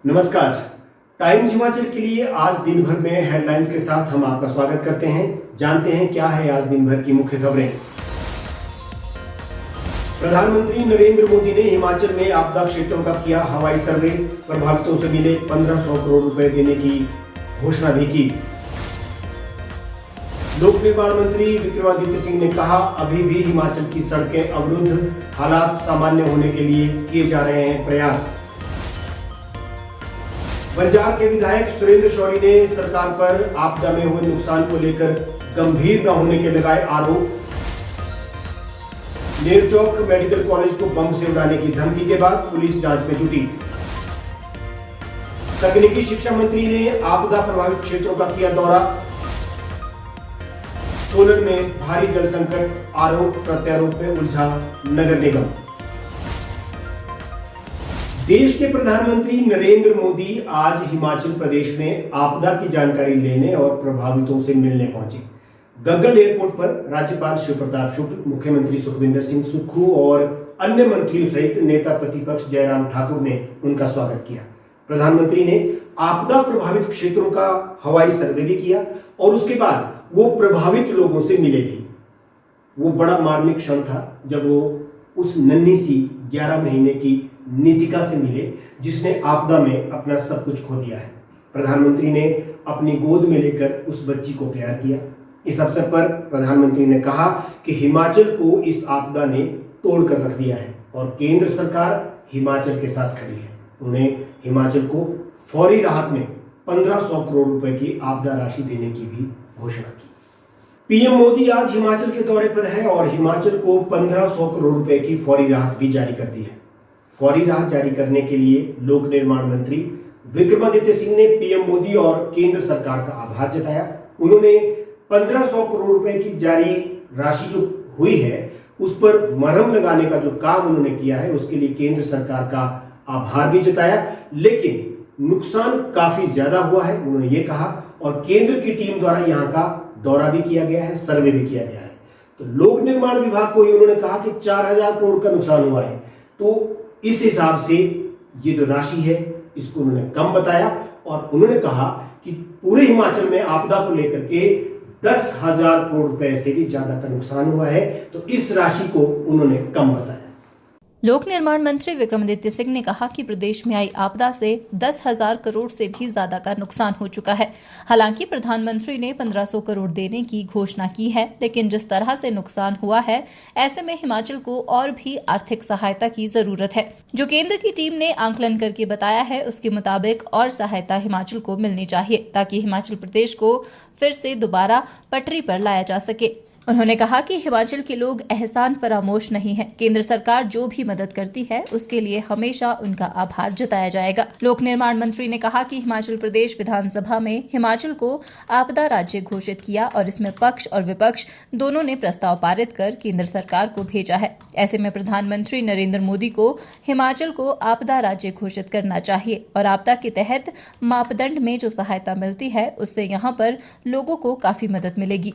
नमस्कार। टाइम्स हिमाचल के लिए आज दिन भर में हेडलाइंस के साथ हम आपका स्वागत करते हैं। जानते हैं क्या है आज दिन भर की मुख्य खबरें। प्रधानमंत्री नरेंद्र मोदी ने हिमाचल में आपदा क्षेत्रों का किया हवाई सर्वे, प्रभावितों से मिले 1500 करोड़ रुपए देने की घोषणा भी की। लोक निर्माण मंत्री विक्रमादित्य सिंह ने कहा, अभी भी हिमाचल की सड़कें अवरुद्ध, हालात सामान्य होने के लिए किए जा रहे हैं प्रयास। बंजार के विधायक सुरेंद्र शौरी ने सरकार पर आपदा में हुए नुकसान को लेकर गंभीर न होने के लगाए आरोप। नेरचौक मेडिकल कॉलेज को बम से उड़ाने की धमकी के बाद पुलिस जांच में जुटी। तकनीकी शिक्षा मंत्री ने आपदा प्रभावित क्षेत्रों का किया दौरा। सोलन में भारी जल संकट, आरोप प्रत्यारोप में उलझा नगर निगम। देश के प्रधानमंत्री नरेंद्र मोदी आज हिमाचल प्रदेश में आपदा की जानकारी लेने और प्रभावितों से मिलने पहुंचे। गग्गल एयरपोर्ट पर राज्यपाल शिव प्रताप शुक्ल, मुख्यमंत्री सुखविंदर सिंह सुक्खू और अन्य मंत्रियों सहित नेता प्रतिपक्ष जयराम ठाकुर ने उनका स्वागत किया। प्रधानमंत्री ने आपदा प्रभावित क्षेत्रों का हवाई सर्वे भी किया और उसके बाद वो प्रभावित लोगों से मिले भी। वो बड़ा मार्मिक क्षण था जब वो उस नन्ही सी 11 महीने की नीतिका से मिले, जिसने आपदा में अपना सब कुछ खो दिया है। प्रधानमंत्री ने अपनी गोद में लेकर उस बच्ची को प्यार किया। इस अवसर पर प्रधानमंत्री ने कहा कि हिमाचल को इस आपदा ने तोड़कर रख दिया है और केंद्र सरकार हिमाचल के साथ खड़ी है। उन्हें हिमाचल को फौरी राहत में 1500 करोड़ रुपए की आपदा राशि देने की भी घोषणा की। पीएम मोदी आज हिमाचल के दौरे पर है और हिमाचल को 1500 करोड़ रुपए की फौरी राहत भी जारी कर दी है। फौरी राहत जारी करने के लिए लोक निर्माण मंत्री विक्रमादित्य सिंह ने पीएम मोदी और केंद्र सरकार का आभार जताया। उन्होंने 1500 करोड़ रुपए की जारी राशि जो हुई है उस पर मरहम लगाने का जो काम उन्होंने किया है उसके लिए केंद्र सरकार का आभार भी जताया, लेकिन नुकसान काफी ज्यादा हुआ है उन्होंने ये कहा। और केंद्र की टीम द्वारा यहाँ का दौरा भी किया गया है, सर्वे भी किया गया है। तो लोक निर्माण विभाग को ही उन्होंने कहा कि 4000 करोड़ का नुकसान हुआ है, तो इस हिसाब से ये जो राशि है इसको उन्होंने कम बताया और उन्होंने कहा कि पूरे हिमाचल में आपदा को लेकर के 10,000 करोड़ रुपए से भी ज्यादा का नुकसान हुआ है, तो इस राशि को उन्होंने कम बताया। लोक निर्माण मंत्री विक्रमादित्य सिंह ने कहा कि प्रदेश में आई आपदा से 10,000 करोड़ से भी ज्यादा का नुकसान हो चुका है। हालांकि प्रधानमंत्री ने 1500 करोड़ देने की घोषणा की है, लेकिन जिस तरह से नुकसान हुआ है ऐसे में हिमाचल को और भी आर्थिक सहायता की जरूरत है। जो केंद्र की टीम ने आंकलन करके बताया है उसके मुताबिक और सहायता हिमाचल को मिलनी चाहिए ताकि हिमाचल प्रदेश को फिर से दोबारा पटरी पर लाया जा सके। उन्होंने कहा कि हिमाचल के लोग एहसान फरामोश नहीं है। केंद्र सरकार जो भी मदद करती है उसके लिए हमेशा उनका आभार जताया जाएगा। लोक निर्माण मंत्री ने कहा कि हिमाचल प्रदेश विधानसभा में हिमाचल को आपदा राज्य घोषित किया और इसमें पक्ष और विपक्ष दोनों ने प्रस्ताव पारित कर केंद्र सरकार को भेजा है। ऐसे में प्रधानमंत्री नरेंद्र मोदी को हिमाचल को आपदा राज्य घोषित करना चाहिए और आपदा के तहत मापदंड में जो सहायता मिलती है उससे यहाँ पर लोगों को काफी मदद मिलेगी।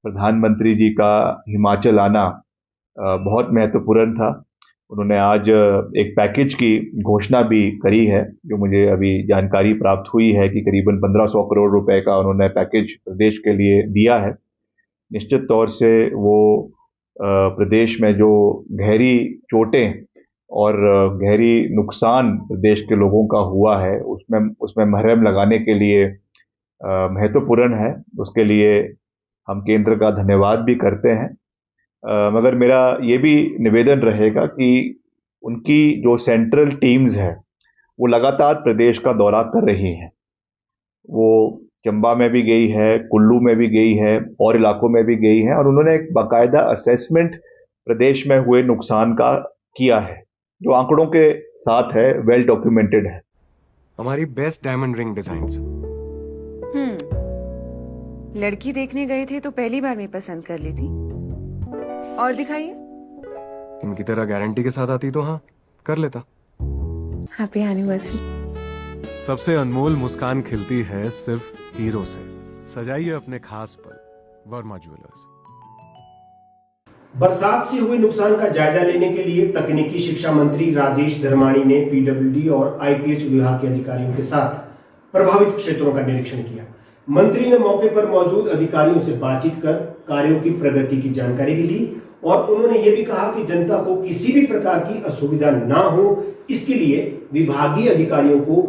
प्रधानमंत्री जी का हिमाचल आना बहुत महत्वपूर्ण था। उन्होंने आज एक पैकेज की घोषणा भी करी है, जो मुझे अभी जानकारी प्राप्त हुई है कि करीबन 1500 करोड़ रुपए का उन्होंने पैकेज प्रदेश के लिए दिया है। निश्चित तौर से वो प्रदेश में जो गहरी चोटें और गहरी नुकसान प्रदेश के लोगों का हुआ है उसमें मरहम लगाने के लिए महत्वपूर्ण है। उसके लिए हम केंद्र का धन्यवाद भी करते हैं, मगर मेरा ये भी निवेदन रहेगा कि उनकी जो सेंट्रल टीम्स है वो लगातार प्रदेश का दौरा कर रही हैं। वो चंबा में भी गई है, कुल्लू में भी गई है और इलाकों में भी गई है और उन्होंने एक बाकायदा असेसमेंट प्रदेश में हुए नुकसान का किया है, जो आंकड़ों के साथ है, वेल डॉक्यूमेंटेड है। हमारी बेस्ट डायमंड रिंग डिजाइन्स। लड़की देखने गए थे तो पहली बार में पसंद कर ली थी। और दिखाइए। इनकी तरह गारंटी के साथ आती तो हाँ कर लेता। Happy anniversary. सबसे अनमोल मुस्कान खिलती है सिर्फ हीरो से। सजाइए अपने खास पल, वर्मा ज्वेलर्स। बरसात से हुए नुकसान का जायजा लेने के लिए तकनीकी शिक्षा मंत्री राजेश धर्माणी ने पीडब्ल्यूडी और आईपीएच विभाग के अधिकारियों के साथ प्रभावित क्षेत्रों का निरीक्षण किया। मंत्री ने मौके पर मौजूद अधिकारियों से बातचीत कर कार्यों की प्रगति की जानकारी भी ली और उन्होंने ये भी कहा कि जनता को किसी भी प्रकार की असुविधा ना हो, इसके लिए विभागीय अधिकारियों को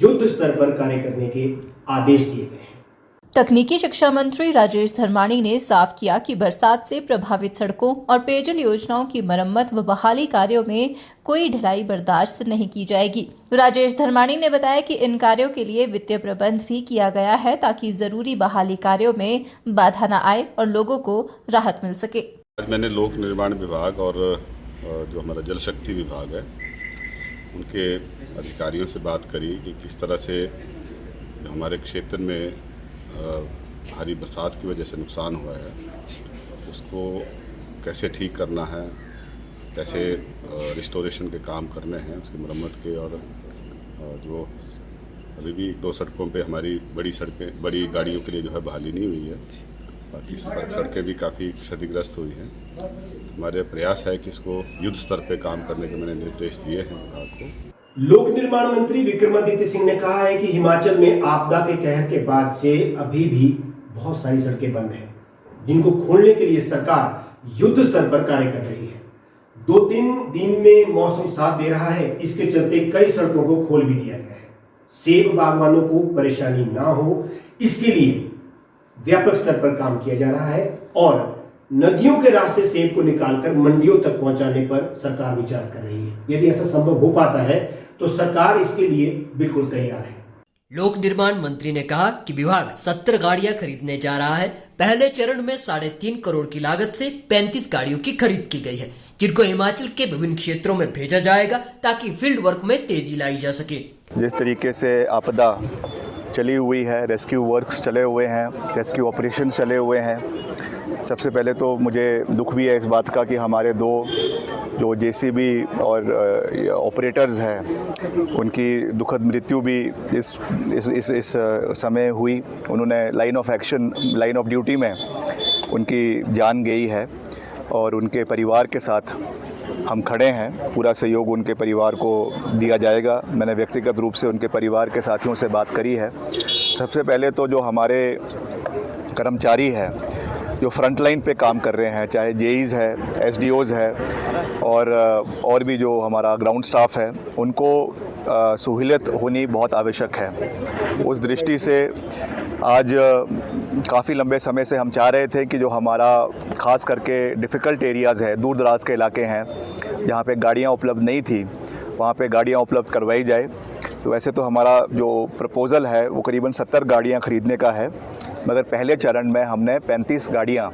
युद्ध स्तर पर कार्य करने के आदेश दिए गए हैं। तकनीकी शिक्षा मंत्री राजेश धर्माणी ने साफ किया कि बरसात से प्रभावित सड़कों और पेयजल योजनाओं की मरम्मत व बहाली कार्यों में कोई ढिलाई बर्दाश्त नहीं की जाएगी। राजेश धर्माणी ने बताया कि इन कार्यों के लिए वित्तीय प्रबंध भी किया गया है ताकि जरूरी बहाली कार्यों में बाधा न आए और लोगों को राहत मिल सके। आज मैंने लोक निर्माण विभाग और जो हमारा जल शक्ति विभाग है उनके अधिकारियों से बात करी कि किस तरह से हमारे क्षेत्र में भारी बरसात की वजह से नुकसान हुआ है उसको कैसे ठीक करना है, कैसे रिस्टोरेशन के काम करने हैं, उसकी मरम्मत के और जो अभी भी 2 सड़कों पे हमारी बड़ी गाड़ियों के लिए जो है बहाली नहीं हुई है, बाकी सड़कें भी काफ़ी क्षतिग्रस्त हुई हैं। हमारे प्रयास है कि इसको युद्ध स्तर पे काम करने के मैंने निर्देश दिए हैं विभाग को। लोक निर्माण मंत्री विक्रमादित्य सिंह ने कहा है कि हिमाचल में आपदा के कहर के बाद से अभी भी बहुत सारी सड़कें बंद हैं, जिनको खोलने के लिए सरकार युद्ध स्तर पर कार्य कर रही है। 2-3 दिन में मौसम साथ दे रहा है, इसके चलते कई सड़कों को खोल भी दिया गया है। सेब बागवानों को परेशानी ना हो, इसके लिए व्यापक स्तर पर काम किया जा रहा है और नदियों के रास्ते सेब को निकालकर मंडियों तक पहुंचाने पर सरकार विचार कर रही है। यदि ऐसा संभव हो पाता है तो सरकार इसके लिए बिल्कुल तैयार है। लोक निर्माण मंत्री ने कहा कि विभाग 70 गाड़ियां खरीदने जा रहा है। पहले चरण में 3.5 करोड़ की लागत से 35 गाड़ियों की खरीद की गई है, जिनको हिमाचल के विभिन्न क्षेत्रों में भेजा जाएगा ताकि फील्ड वर्क में तेजी लाई जा सके। जिस तरीके से आपदा चली हुई है, रेस्क्यू वर्क्स चले हुए हैं, रेस्क्यू ऑपरेशन चले हुए हैं, सबसे पहले तो मुझे दुख भी है इस बात का कि हमारे 2 जो जेसीबी और ऑपरेटर्स हैं उनकी दुखद मृत्यु भी इस समय हुई। उन्होंने लाइन ऑफ ड्यूटी में उनकी जान गई है और उनके परिवार के साथ हम खड़े हैं। पूरा सहयोग उनके परिवार को दिया जाएगा। मैंने व्यक्तिगत रूप से उनके परिवार के साथियों से बात करी है। सबसे पहले तो जो हमारे कर्मचारी हैं जो फ्रंट लाइन पे काम कर रहे हैं, चाहे जेईज है, एसडीओज है और भी जो हमारा ग्राउंड स्टाफ है, उनको सहूलियत होनी बहुत आवश्यक है। उस दृष्टि से आज काफ़ी लंबे समय से हम चाह रहे थे कि जो हमारा ख़ास करके डिफ़िकल्ट एरियाज़ है, दूर दराज के इलाके हैं जहाँ पे गाड़ियाँ उपलब्ध नहीं थी, वहाँ पे गाड़ियाँ उपलब्ध करवाई जाए। तो वैसे तो हमारा जो प्रपोज़ल है वो करीबन 70 गाड़ियाँ ख़रीदने का है, मगर पहले चरण में हमने 35 गाड़ियाँ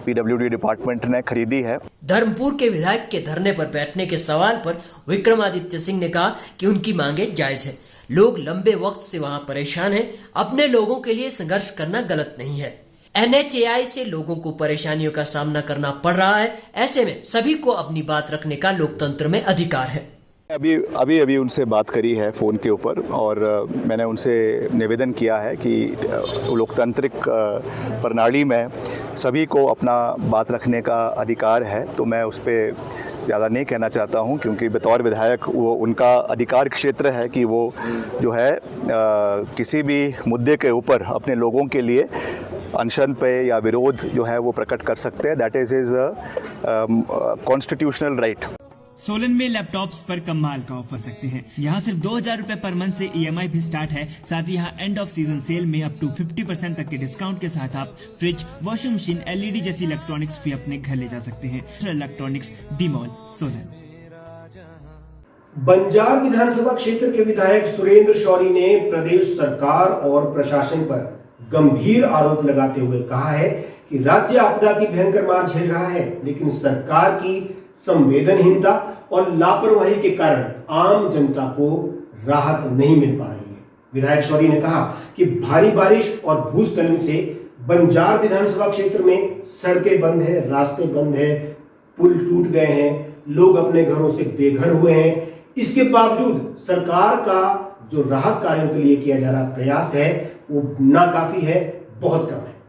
पीडब्ल्यूडी डिपार्टमेंट ने खरीदी है। धर्मपुर के विधायक के धरने पर बैठने के सवाल पर विक्रमादित्य सिंह ने कहा कि उनकी मांगे जायज है। लोग लंबे वक्त से वहां परेशान हैं। अपने लोगों के लिए संघर्ष करना गलत नहीं है। NHAI से लोगों को परेशानियों का सामना करना पड़ रहा है। ऐसे में सभी को अपनी बात रखने का लोकतंत्र में अधिकार है। अभी उनसे बात करी है फ़ोन के ऊपर और मैंने उनसे निवेदन किया है कि लोकतांत्रिक प्रणाली में सभी को अपना बात रखने का अधिकार है। तो मैं उस पर ज़्यादा नहीं कहना चाहता हूं, क्योंकि बतौर विधायक वो उनका अधिकार क्षेत्र है कि वो जो है किसी भी मुद्दे के ऊपर अपने लोगों के लिए अनशन पे या विरोध जो है वो प्रकट कर सकते हैं। That is his constitutional right. Solan में लैपटॉप्स पर कमाल का ऑफर सकते हैं। यहाँ सिर्फ 2000 रुपए पर मंथ से EMI भी स्टार्ट है। साथ ही यहाँ एंड ऑफ सीजन सेल में अप टू 50% तक के डिस्काउंट के साथ आप फ्रिज, वॉशिंग मशीन, LED जैसी इलेक्ट्रॉनिक्स भी अपने घर ले जा सकते हैं। Electronics D mall Solan. Banjar विधानसभा क्षेत्र के विधायक सुरेंद्र शौरी ने प्रदेश सरकार और प्रशासन पर गंभीर आरोप लगाते हुए कहा है कि राज्य आपदा की भयंकर मार झेल रहा है, लेकिन सरकार की संवेदनहीनता और लापरवाही के कारण आम जनता को राहत नहीं मिल पा रही है। विधायक शौरी ने कहा कि भारी बारिश और भूस्खलन से बंजार विधानसभा क्षेत्र में सड़कें बंद है, रास्ते बंद है, पुल टूट गए हैं, लोग अपने घरों से बेघर हुए हैं। इसके बावजूद सरकार का जो राहत कार्यों के लिए किया जा रहा प्रयास है वो नाकाफी है, बहुत कम है।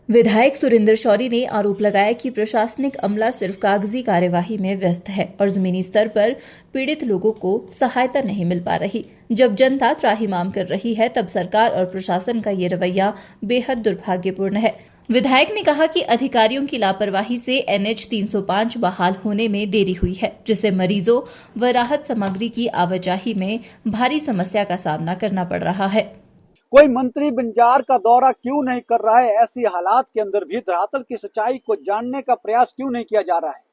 विधायक सुरेंद्र शौरी ने आरोप लगाया कि प्रशासनिक अमला सिर्फ कागजी कार्यवाही में व्यस्त है और जमीनी स्तर पर पीड़ित लोगों को सहायता नहीं मिल पा रही। जब जनता त्राहिमाम कर रही है तब सरकार और प्रशासन का ये रवैया बेहद दुर्भाग्यपूर्ण है। विधायक ने कहा कि अधिकारियों की लापरवाही से NH 305 बहाल होने में देरी हुई है, जिससे मरीजों व राहत सामग्री की आवाजाही में भारी समस्या का सामना करना पड़ रहा है। कोई मंत्री बंजार का दौरा क्यों नहीं कर रहा है? ऐसी हालात के अंदर भी धरातल की सच्चाई को जानने का प्रयास क्यों नहीं किया जा रहा है?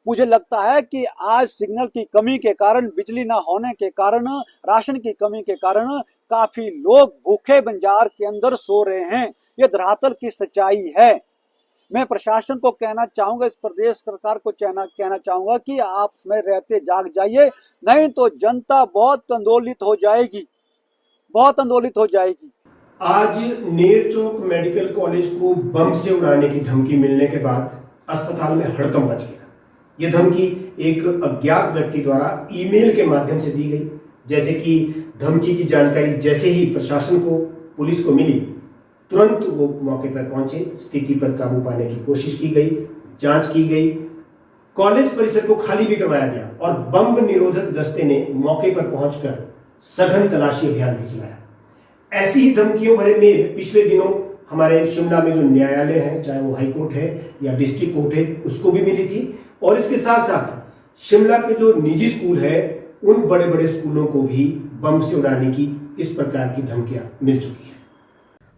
मुझे लगता है कि आज सिग्नल की कमी के कारण, बिजली न होने के कारण, राशन की कमी के कारण काफी लोग भूखे बंजार के अंदर सो रहे हैं। ये धरातल की सच्चाई है। मैं प्रशासन को कहना चाहूंगा, इस प्रदेश सरकार को कहना चाहूंगा कि आप समय रहते जाग जाइए, नहीं तो जनता बहुत आंदोलित हो जाएगी। आज नेरचौक मेडिकल कॉलेज को बम से उड़ाने की धमकी मिलने के बाद अस्पताल में हड़कंप मच गया। यह धमकी एक अज्ञात व्यक्ति द्वारा ईमेल के माध्यम से दी गई। जैसे कि धमकी की जानकारी जैसे ही प्रशासन को, पुलिस को मिली, तुरंत वो मौके पर पहुंचे, स्थिति पर काबू पाने की कोशिश की गई, जांच की गई, कॉलेज परिसर को खाली भी करवाया गया और बम निरोधक दस्ते ने मौके पर पहुंचकर सघन तलाशी अभियान भी चलाया। ऐसी ही धमकियों भरे मेल पिछले दिनों हमारे शिमला में जो न्यायालय है, चाहे वो हाई कोर्ट है या डिस्ट्रिक्ट कोर्ट है, उसको भी मिली थी। और इसके साथ साथ शिमला के जो निजी स्कूल है, उन बड़े बड़े स्कूलों को भी बम से उड़ाने की इस प्रकार की धमकियां मिल चुकी है।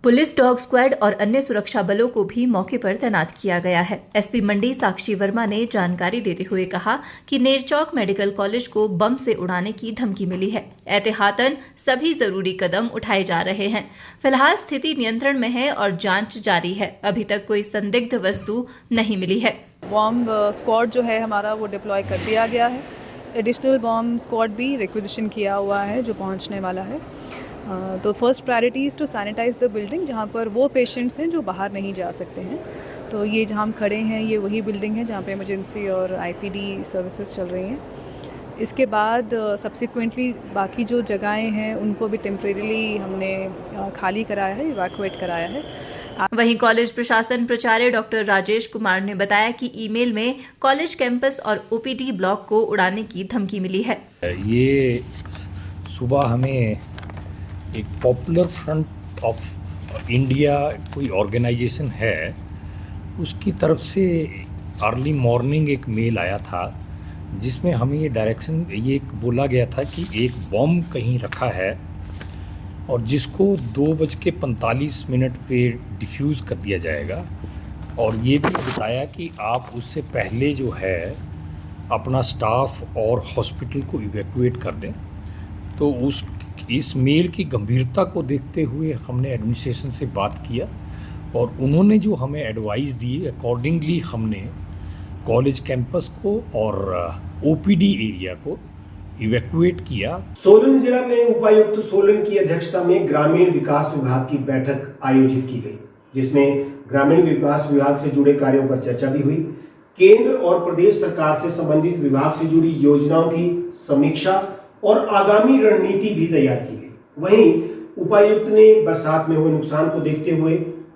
पुलिस डॉग स्क्वाड और अन्य सुरक्षा बलों को भी मौके पर तैनात किया गया है। एसपी मंडी साक्षी वर्मा ने जानकारी देते हुए कहा कि नेरचौक मेडिकल कॉलेज को बम से उड़ाने की धमकी मिली है। एहतियातन सभी जरूरी कदम उठाए जा रहे हैं। फिलहाल स्थिति नियंत्रण में है और जांच जारी है। अभी तक कोई संदिग्ध वस्तु नहीं मिली है। बॉम्ब स्क्वाड जो है हमारा वो डिप्लॉय कर दिया गया है। एडिशनल बॉम्ब स्क्वाड भी रिक्विजिशन किया हुआ है जो पहुंचने वाला है। तो first priority is to sanitize the building, जहाँ पर वो पेशेंट्स हैं जो बाहर नहीं जा सकते हैं। तो ये जहाँ हम खड़े हैं ये वही बिल्डिंग है जहाँ पे इमरजेंसी और IPD सर्विसेज चल रही हैं। इसके बाद सब्सिक्वेंटली बाकी जो जगहें हैं उनको भी टेम्परेरीली हमने खाली कराया है, इवैक्यूएट कराया है। वहीं कॉलेज प्रशासन प्रचार्य डॉक्टर राजेश कुमार ने बताया कि ईमेल में कॉलेज कैंपस और OPD ब्लॉक को उड़ाने की धमकी मिली है। ये सुबह हमें एक पॉपुलर फ्रंट ऑफ इंडिया कोई ऑर्गेनाइजेशन है, उसकी तरफ से अर्ली मॉर्निंग एक मेल आया था जिसमें हमें ये डायरेक्शन ये बोला गया था कि एक बॉम्ब कहीं रखा है और जिसको 2:45 पे डिफ्यूज़ कर दिया जाएगा। और ये भी बताया कि आप उससे पहले जो है अपना स्टाफ और हॉस्पिटल को इवैक्यूएट कर दें। तो इस मेल की गंभीरता को देखते हुए हमने एडमिनिस्ट्रेशन से बात किया और उन्होंने जो हमें एडवाइस दी, अकॉर्डिंगली हमने कॉलेज कैंपस को और OPD एरिया को इवैक्यूएट किया। सोलन जिला में उपायुक्त सोलन की अध्यक्षता में ग्रामीण विकास विभाग की बैठक आयोजित की गई, जिसमें ग्रामीण विकास विभाग से जुड़े कार्यों पर चर्चा भी हुई। केंद्र और प्रदेश सरकार से संबंधित विभाग से जुड़ी योजनाओं की समीक्षा और आगामी रणनीति भी तैयार की गई। वहीं उपायुक्त ने बरसात में हुए नुकसान को देखते हुए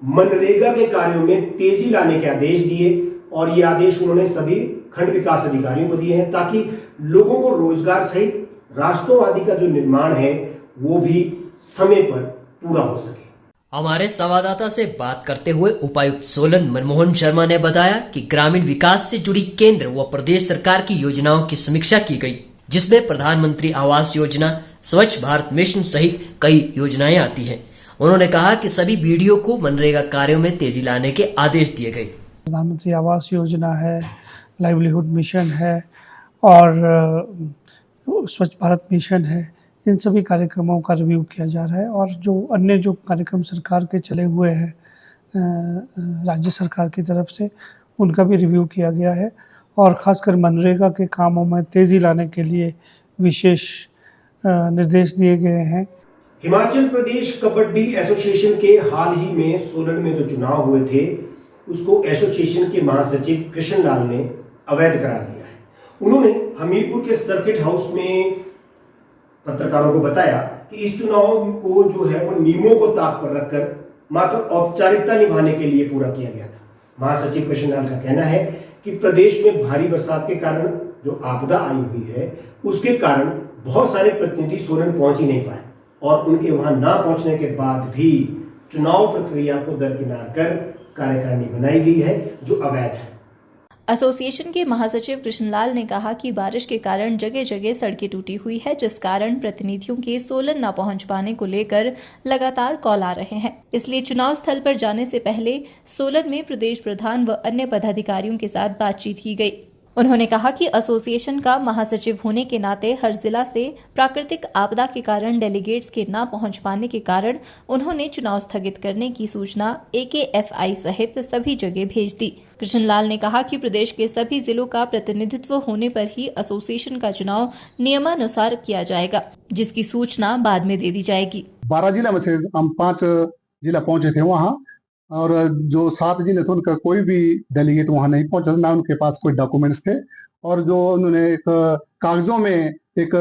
मनरेगा के कार्यों में तेजी लाने के आदेश दिए और ये आदेश उन्होंने सभी खंड विकास अधिकारियों को दिए हैं ताकि लोगों को रोजगार सहित रास्तों आदि का जो निर्माण है वो भी समय पर पूरा हो सके। हमारे संवाददाता से बात करते हुए उपायुक्त सोलन मनमोहन शर्मा ने बताया कि ग्रामीण विकास से जुड़ी केंद्र व प्रदेश सरकार की योजनाओं की समीक्षा की गई, जिसमें प्रधानमंत्री आवास योजना, स्वच्छ भारत मिशन सहित कई योजनाएं आती हैं। उन्होंने कहा कि सभी BDO को मनरेगा कार्यों में तेजी लाने के आदेश दिए गए। प्रधानमंत्री आवास योजना है, लाइवलीहुड मिशन है और स्वच्छ भारत मिशन है, इन सभी कार्यक्रमों का रिव्यू किया जा रहा है। और जो अन्य जो कार्यक्रम सरकार के चले हुए हैं राज्य सरकार की तरफ से, उनका भी रिव्यू किया गया है और ख़ासकर मनरेगा के कामों में तेज़ी लाने के लिए विशेष निर्देश दिए गए हैं। हिमाचल प्रदेश कबड्डी एसोसिएशन के हाल ही में सोलन में जो चुनाव हुए थे, उसको एसोसिएशन के महासचिव कृष्ण लाल ने अवैध करार दिया है। उन्होंने हमीरपुर के सर्किट हाउस में पत्रकारों को बताया कि इस चुनाव को जो है वो नियमों को ताक पर रखकर मात्र औपचारिकता निभाने के लिए पूरा किया गया था। महासचिव कृष्णलाल का कहना है कि प्रदेश में भारी बरसात के कारण जो आपदा आई हुई है, उसके कारण बहुत सारे प्रतिनिधि सोलन पहुंच ही नहीं पाए और उनके वहां ना पहुंचने के बाद भी चुनाव प्रक्रिया को दरकिनार कर कार्यकारिणी बनाई गई है, जो अवैध है। एसोसिएशन के महासचिव कृष्णलाल ने कहा कि बारिश के कारण जगह जगह सड़कें टूटी हुई है, जिस कारण प्रतिनिधियों के सोलन न पहुंच पाने को लेकर लगातार कॉल आ रहे हैं। इसलिए चुनाव स्थल पर जाने से पहले सोलन में प्रदेश प्रधान व अन्य पदाधिकारियों के साथ बातचीत की गई। उन्होंने कहा कि एसोसिएशन का महासचिव होने के नाते हर जिला से प्राकृतिक आपदा के कारण डेलीगेट्स के न पहुंच पाने के कारण उन्होंने चुनाव स्थगित करने की सूचना AKFI सहित सभी जगह भेज दी। कृष्णलाल ने कहा कि प्रदेश के सभी जिलों का प्रतिनिधित्व होने पर ही एसोसिएशन का चुनाव नियमानुसार किया जाएगा, जिसकी सूचना बाद में दे दी जाएगी। 12 जिला में से हम 5 जिला पहुंचे थे वहाँ, और जो 7 जिले थे उनका कोई भी डेलीगेट वहां नहीं पहुंचा, ना उनके पास कोई डॉक्यूमेंट्स थे। और जो उन्होंने एक कागजों में एक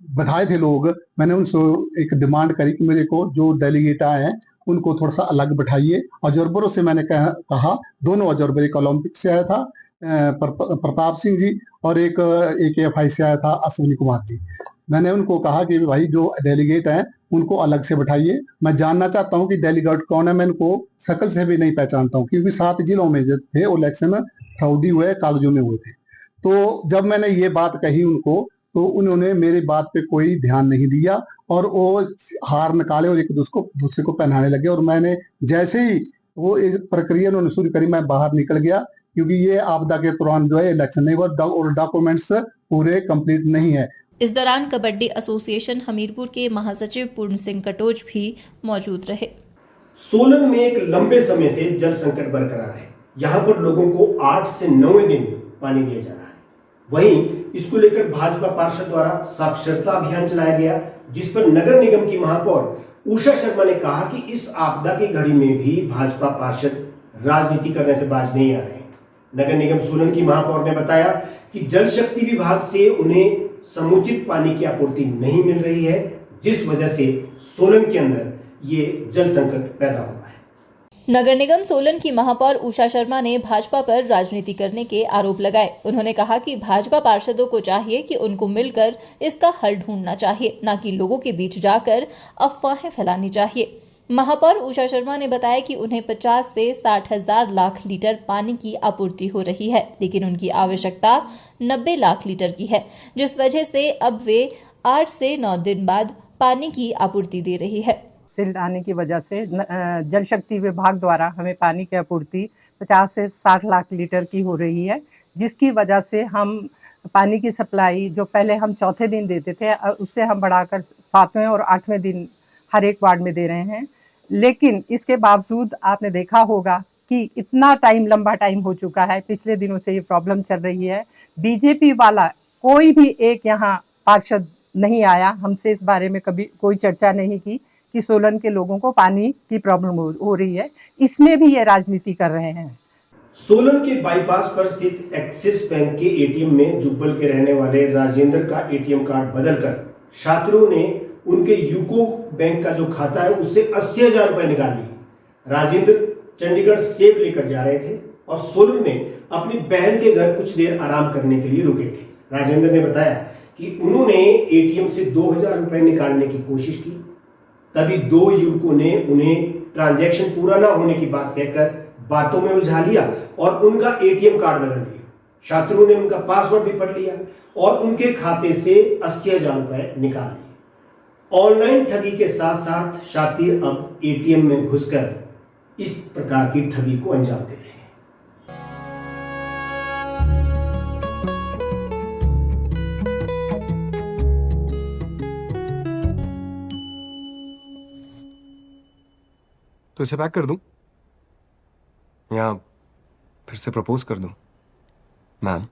बैठाए थे लोग, मैंने उनसे एक डिमांड करी कि मेरे को जो डेलीगेट आए हैं उनको थोड़ा सा अलग बैठाइए। अजर्बरों से मैंने कहा, दोनों अजर्बर, एक ओलंपिक से आया था प्रताप सिंह जी और एक AKFI से आया था अश्विनी कुमार जी। मैंने उनको कहा कि भाई जो डेलीगेट हैं उनको अलग से बैठाइए, मैं जानना चाहता हूं कि डेलीगेट कौन है। मैं इनको शक्ल से भी नहीं पहचानता हूं, क्योंकि 7 जिलों में जो थे इलेक्शन फ्रॉडी हुए, कागजों में हुए थे। तो जब मैंने ये बात कही उनको, तो उन्होंने मेरी बात पे कोई ध्यान नहीं दिया और वो हार निकाले और एक दूसरे को पहनाने लगे। और मैंने जैसे ही वो इस प्रक्रिया उन्होंने शुरू करी, मैं बाहर निकल गया, क्योंकि ये आपदा के दौरान जो है इलेक्शन नहीं हुआ और डॉक्यूमेंट्स पूरे कंप्लीट नहीं है। इस दौरान कबड्डी एसोसिएशन हमीरपुर के महासचिव पूर्ण सिंह कटोच भी मौजूद रहे। सोलन में एक लंबे समय से जल संकट बरकरार है। यहाँ पर लोगों को 8 से 9 दिन पानी दिया जा रहा है। वहीं इसको लेकर भाजपा पार्षद द्वारा साक्षरता अभियान चलाया गया, जिस पर नगर निगम की महापौर उषा शर्मा ने कहा कि इस आपदा की घड़ी में भी भाजपा पार्षद राजनीति करने से बाज नहीं आ रहे हैं। नगर निगम सोलन की महापौर ने बताया कि जल शक्ति विभाग से उन्हें समुचित पानी की आपूर्ति नहीं मिल रही है, जिस वजह से सोलन के अंदर ये जल संकट पैदा हुआ है। नगर निगम सोलन की महापौर उषा शर्मा ने भाजपा पर राजनीति करने के आरोप लगाए। उन्होंने कहा कि भाजपा पार्षदों को चाहिए कि उनको मिलकर इसका हल ढूंढना चाहिए, न कि लोगों के बीच जाकर अफवाहें फैलानी चाहिए। महापौर उषा शर्मा ने बताया कि उन्हें 50 से 60 हजार लाख लीटर पानी की आपूर्ति हो रही है, लेकिन उनकी आवश्यकता 90 लाख लीटर की है, जिस वजह से अब वे 8 से 9 दिन बाद पानी की आपूर्ति दे रही है। सिल्ट आने की वजह से जल शक्ति विभाग द्वारा हमें पानी की आपूर्ति 50 से 60 लाख लीटर की हो रही है, जिसकी वजह से हम पानी की सप्लाई जो पहले हम चौथे दिन देते थे, उससे हम बढ़ाकर 7वें और 8वें दिन हर एक वार्ड में दे रहे हैं। लेकिन इसके बावजूद आपने देखा होगा कि इतना लंबा टाइम हो चुका है, पिछले दिनों से ये प्रॉब्लम चल रही है। बीजेपी वाला कोई भी एक यहाँ पार्षद नहीं आया, हमसे इस बारे में कभी कोई चर्चा नहीं की कि सोलन के लोगों को पानी की प्रॉब्लम हो रही है। इसमें भी ये राजनीति कर रहे हैं। सोलन के बाईपास पर स्थित एक्सिस बैंक के ATM में जुब्बल के रहने वाले राजेंद्र का ATM कार्ड बदलकर छात्रों ने उनके यूको बैंक का जो खाता है उससे 80,000 रुपए निकाल लिए। राजेंद्र चंडीगढ़ सेब लेकर जा रहे थे और सोलन में अपनी बहन के घर कुछ देर आराम करने के लिए रुके थे। राजेंद्र ने बताया कि उन्होंने ATM से 2,000 रुपए निकालने की कोशिश की, तभी 2 युवकों ने उन्हें ट्रांजैक्शन पूरा ना होने की बात कहकर बातों में उलझा लिया और उनका ATM कार्ड बदल दिया। छात्रों ने उनका पासवर्ड भी पढ़ लिया और उनके खाते से 80,000 रुपए निकाल लिए। ऑनलाइन ठगी के साथ साथ शातिर अब ATM में घुसकर इस प्रकार की ठगी को अंजाम दे रहे हैं। तो इसे पैक कर दूं या फिर से प्रपोज कर दूं? Ma'am,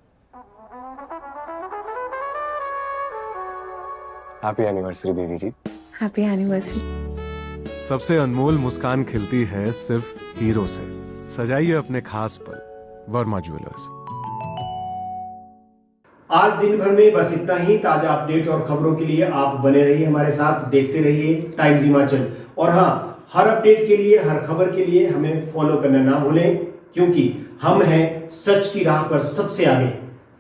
happy anniversary baby ji. Happy anniversary. सबसे अनमोल मुस्कान खिलती है सिर्फ हीरो से। सजाइए अपने खास पल, वर्मा ज्वेलर्स। आज दिन भर में बस इतना ही। ताजा अपडेट और खबरों के लिए आप बने रहिए हमारे साथ, देखते रहिए टाइम्स हिमाचल। और हाँ, हर अपडेट के लिए, हर खबर के लिए हमें फॉलो करना ना भूलें, क्योंकि हम हैं सच की राह पर सबसे आगे।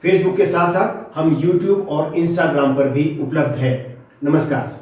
फेसबुक के साथ साथ हम यूट्यूब और इंस्टाग्राम पर भी उपलब्ध है। नमस्कार।